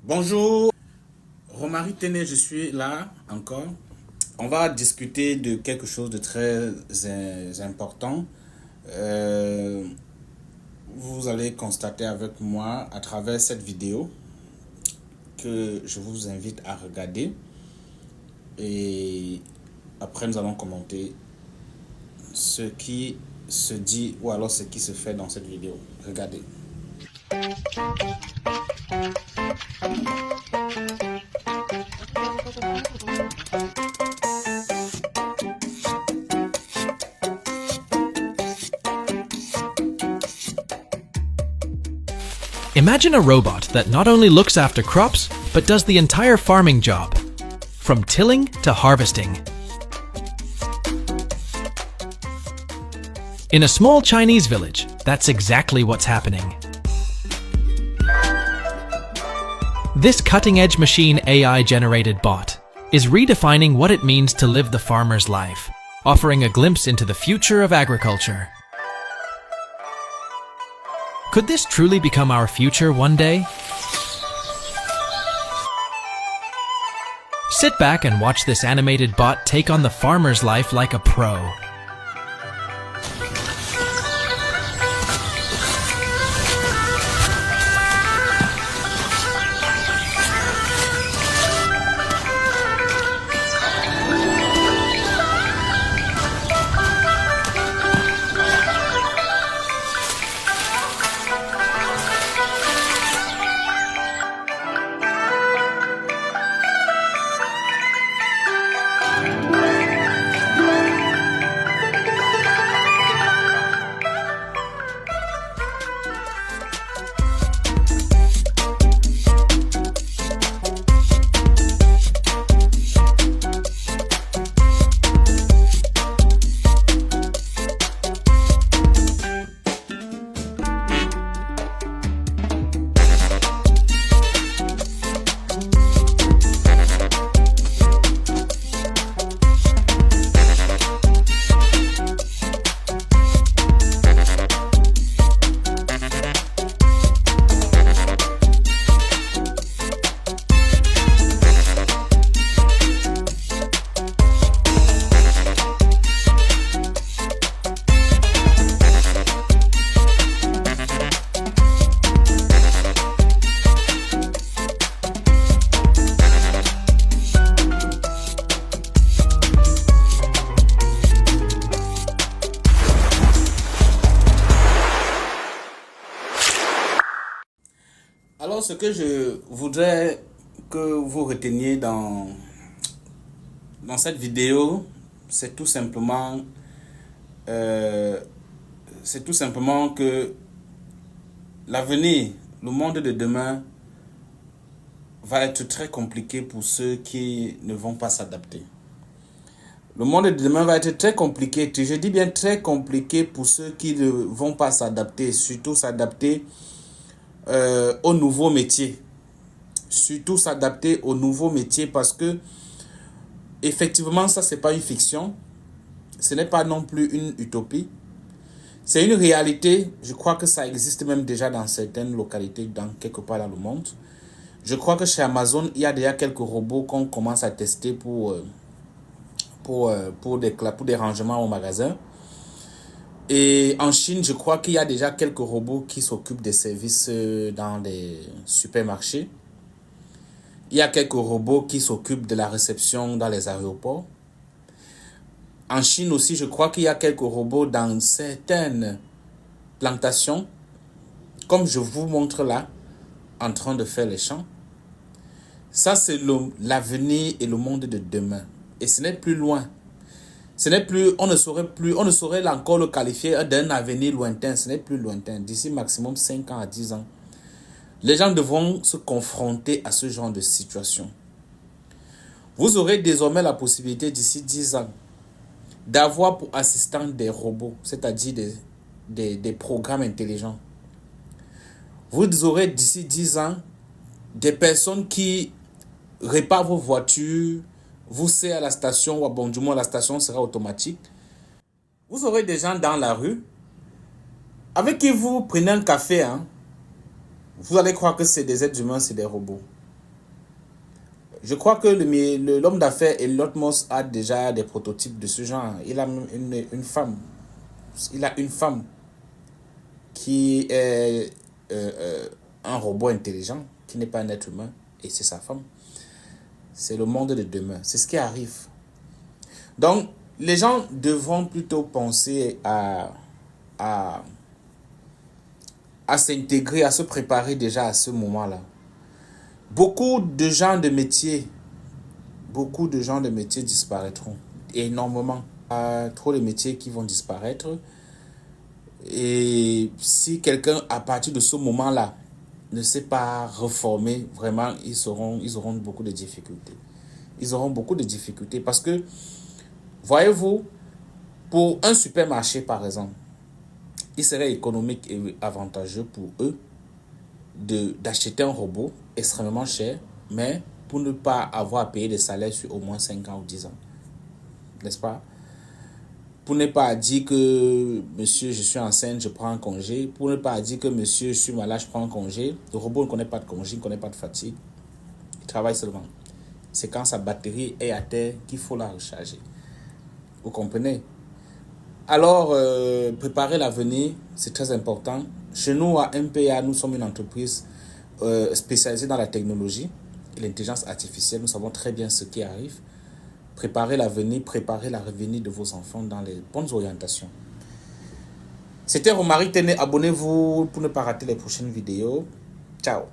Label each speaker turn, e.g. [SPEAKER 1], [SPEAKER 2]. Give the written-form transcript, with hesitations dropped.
[SPEAKER 1] Bonjour, Romary Téné, je suis là encore. On va discuter de quelque chose de très important. Vous allez constater avec moi à travers cette vidéo que je vous invite à regarder. Et après, nous allons commenter ce qui se dit ou alors ce qui se fait dans cette vidéo. Regardez.
[SPEAKER 2] Imagine a robot that not only looks after crops, but does the entire farming job, from tilling to harvesting. In a small Chinese village, that's exactly what's happening. This cutting-edge machine AI-generated bot is redefining what it means to live the farmer's life, offering a glimpse into the future of agriculture. Could this truly become our future one day? Sit back and watch this animated bot take on the farmer's life like a pro.
[SPEAKER 1] Alors, ce que je voudrais que vous reteniez dans cette vidéo, c'est tout simplement que l'avenir, le monde de demain va être très compliqué pour ceux qui ne vont pas s'adapter. Le monde de demain va être très compliqué, je dis bien très compliqué pour ceux qui ne vont pas s'adapter, surtout s'adapter aux nouveaux métiers. Surtout s'adapter aux nouveaux métiers parce que effectivement, ça, c'est pas une fiction. Ce n'est pas non plus une utopie. C'est une réalité. Je crois que ça existe même déjà dans certaines localités, quelque part dans le monde. Je crois que chez Amazon, il y a déjà quelques robots qu'on commence à tester pour des rangements au magasin. Et en Chine, je crois qu'il y a déjà quelques robots qui s'occupent des services dans les supermarchés. Il y a quelques robots qui s'occupent de la réception dans les aéroports. En Chine aussi, je crois qu'il y a quelques robots dans certaines plantations, comme je vous montre là, en train de faire les champs. Ça, c'est l'avenir et le monde de demain. Et ce n'est plus loin. Ce n'est plus, on ne saurait encore le qualifier d'un avenir lointain. Ce n'est plus lointain. D'ici maximum 5 ans à 10 ans, les gens devront se confronter à ce genre de situation. Vous aurez désormais la possibilité d'ici 10 ans d'avoir pour assistant des robots, c'est-à-dire des programmes intelligents. Vous aurez d'ici 10 ans des personnes qui réparent vos voitures, vous servez à la station, ou bon, du moins la station sera automatique. Vous aurez des gens dans la rue avec qui vous prenez un café. Vous allez croire que c'est des êtres humains, c'est des robots. Je crois que l'homme d'affaires Elon Musk a déjà des prototypes de ce genre. Il a une femme. Il a une femme qui est un robot intelligent, qui n'est pas un être humain, et c'est sa femme. C'est le monde de demain. C'est ce qui arrive. Donc, les gens devront plutôt penser à s'intégrer, à se préparer déjà à ce moment-là. Beaucoup de gens de métiers disparaîtront. Énormément. Trop de métiers qui vont disparaître. Et si quelqu'un, à partir de ce moment-là, ne sait pas reformer, vraiment, ils auront beaucoup de difficultés. Ils auront beaucoup de difficultés parce que, voyez-vous, pour un supermarché, par exemple, il serait économique et avantageux pour eux d'acheter un robot extrêmement cher, mais pour ne pas avoir à payer des salaires sur au moins 5 ans ou 10 ans. N'est-ce pas? Pour ne pas dire que monsieur, je suis enceinte, je prends un congé. Pour ne pas dire que monsieur, je suis malade, je prends un congé. Le robot ne connaît pas de congé, ne connaît pas de fatigue. Il travaille seulement. C'est quand sa batterie est à terre qu'il faut la recharger. Vous comprenez? Alors, préparer l'avenir, c'est très important. Chez nous, à MPA, nous sommes une entreprise spécialisée dans la technologie et l'intelligence artificielle. Nous savons très bien ce qui arrive. Préparez l'avenir, préparez la revenue de vos enfants dans les bonnes orientations. C'était Romaric Tene. Abonnez-vous pour ne pas rater les prochaines vidéos. Ciao.